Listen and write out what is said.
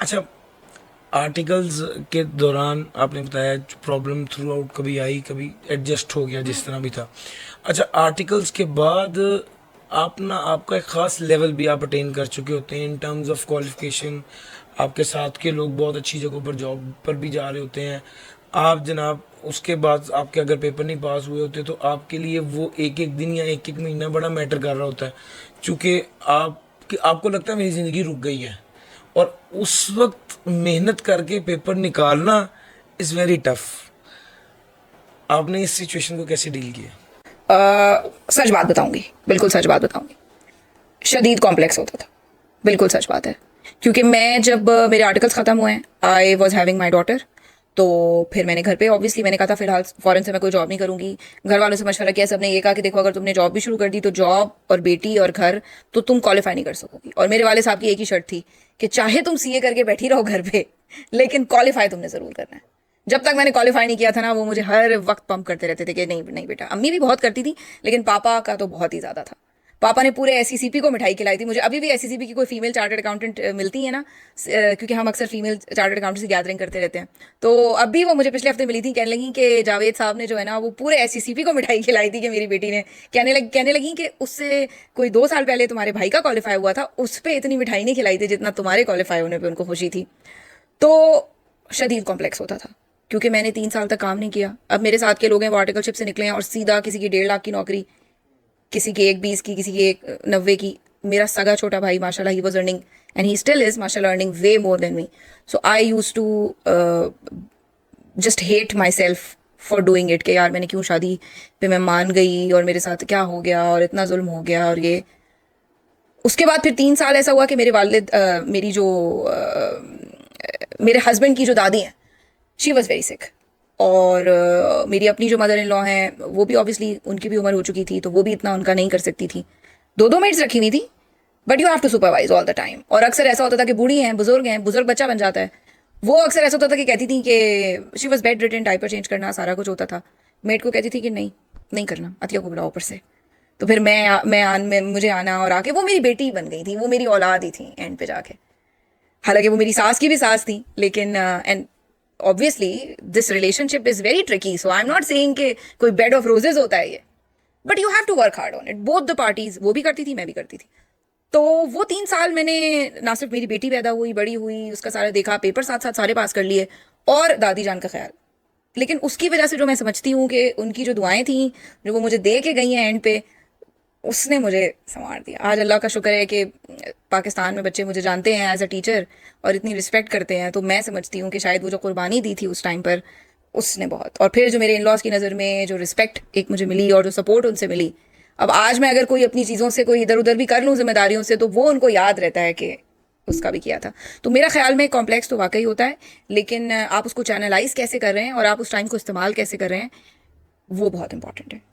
अच्छा, आर्टिकल्स के दौरान आपने बताया प्रॉब्लम थ्रू आउट कभी आई, कभी एडजस्ट हो गया जिस तरह भी था। अच्छा, आर्टिकल्स के बाद आप ना आपका एक ख़ास लेवल भी आप अटेन कर चुके होते हैं इन टर्म्स ऑफ क्वालिफिकेशन। आपके साथ के लोग बहुत अच्छी जगहों पर जॉब पर भी जा रहे होते हैं। आप जनाब उसके बाद आपके अगर पेपर नहीं पास हुए होते तो आपके लिए वो एक एक दिन या एक एक महीना बड़ा मैटर कर रहा होता है, क्योंकि आपको लगता है मेरी ज़िंदगी रुक गई है। और उस वक्त मेहनत करके पेपर निकालना इज़ वेरी टफ। आपने इस सिचुएशन को कैसे डील किया? सच बात बताऊंगी, बिल्कुल सच बात बताऊंगी। शदीद कॉम्प्लेक्स होता था, बिल्कुल सच बात है। क्योंकि मैं जब मेरे आर्टिकल्स ख़त्म हुए, I was having my daughter, तो फिर मैंने घर पे ऑब्वियसली मैंने कहा था फिलहाल फ़ौरन से मैं कोई जॉब नहीं करूंगी। घर वालों से मशवरा किया, सबने ये कहा कि देखो अगर तुमने जॉब भी शुरू कर दी तो जॉब और बेटी और घर तो तुम क्वालिफाई नहीं कर सकोगी। और मेरे वाले साहब की एक ही शर्त थी कि चाहे तुम सीए करके बैठी रहो घर पे, लेकिन क्वालिफाई तुमने ज़रूर करना है। जब तक मैंने क्वालिफाई नहीं किया था ना, वो मुझे हर वक्त पंप करते रहते थे कि नहीं नहीं बेटा। अम्मी भी बहुत करती थी, लेकिन पापा का तो बहुत ही ज़्यादा था। पापा ने पूरे एसईसीपी को मिठाई खिलाई थी मुझे। अभी भी एसईसीपी की कोई फीमेल चार्टर्ड अकाउंटेंट मिलती है ना, क्योंकि हम अक्सर फीमेल चार्टर्ड अकाउंटेंट से गैदरिंग करते रहते हैं, तो अभी वो मुझे पिछले हफ्ते मिली थी। कहने लगी कि जावेद साहब ने जो है ना वो पूरे एसईसीपी को मिठाई खिलाई थी कि मेरी बेटी ने। कहने लगी कि उससे कोई 2 साल पहले तुम्हारे भाई का क्वालिफाई हुआ था, उस पर इतनी मिठाई नहीं खिलाई थी जितना तुम्हारे क्वालिफाई होने पर उनको खुशी थी। तो शदीद कॉम्प्लेक्स होता था, क्योंकि मैंने 3 साल तक काम नहीं किया। अब मेरे साथ के लोग हैं वो आर्टिकलशिप से निकले हैं और सीधा किसी की 1.5 लाख की नौकरी, किसी की 1,20 की, किसी की 1,90 की। मेरा सगा छोटा भाई माशाल्लाह he was earning and he still is माशाल्लाह earning way more than me. So I use to just hate myself for doing it, कि यार मैंने क्यों शादी पे मैं मान गई और मेरे साथ क्या हो गया और इतना जुल्म हो गया। और ये उसके बाद फिर 3 साल ऐसा हुआ कि मेरे वालिद मेरी जो मेरे हस्बैंड की जो दादी हैं, शी वॉज वेरी सिक। और मेरी अपनी जो मदर इन लॉ हैं वो भी ऑब्वियसली उनकी भी उम्र हो चुकी थी, तो वो भी इतना उनका नहीं कर सकती थी। दो दो मेड्स रखी हुई थी, but you have to supervise all the time. और अक्सर ऐसा होता था कि बूढ़ी हैं, बुजुर्ग बच्चा बन जाता है। वो अक्सर ऐसा होता था कि कहती थी कि she was bedridden, diaper change करना सारा कुछ होता था। मेड को कहती थी कि नहीं नहीं करना, अतिया को बुलाओ ऊपर से। तो फिर मुझे आना और आके वो मेरी बेटी बन गई थी, वो मेरी औलाद ही थी एंड पे जाके। हालांकि वो मेरी सास की भी सास थी, लेकिन and obviously this relationship is very tricky. So I am not saying कि कोई बेड ऑफ रोजेज होता है ये, but you have to work hard on it, both the parties. वो भी करती थी, मैं भी करती थी। तो वो 3 साल मैंने ना सिर्फ मेरी बेटी पैदा हुई, बड़ी हुई, उसका सारा देखा, पेपर साथ साथ सारे पास कर लिए, और दादी जान का ख्याल। लेकिन उसकी वजह से जो मैं समझती हूँ कि उनकी जो दुआएं थी जो वो मुझे दे के गई हैं एंड पे, उसने मुझे संवार दिया। आज अल्लाह का शुक्र है कि पाकिस्तान में बच्चे मुझे जानते हैं एज अ टीचर और इतनी रिस्पेक्ट करते हैं। तो मैं समझती हूँ कि शायद वो जो कुर्बानी दी थी उस टाइम पर, उसने बहुत। और फिर जो मेरे इन लॉज की नज़र में जो रिस्पेक्ट एक मुझे मिली और जो सपोर्ट उनसे मिली, अब आज मैं अगर कोई अपनी चीज़ों से कोई इधर उधर भी कर लूँ जिम्मेदारियों से, तो वो उनको याद रहता है कि उसका भी किया था। तो मेरा ख्याल में कॉम्प्लेक्स तो वाकई होता है, लेकिन आप उसको चैनलाइज कैसे कर रहे हैं और आप उस टाइम को इस्तेमाल कैसे कर रहे हैं, वो बहुत इंपॉर्टेंट है।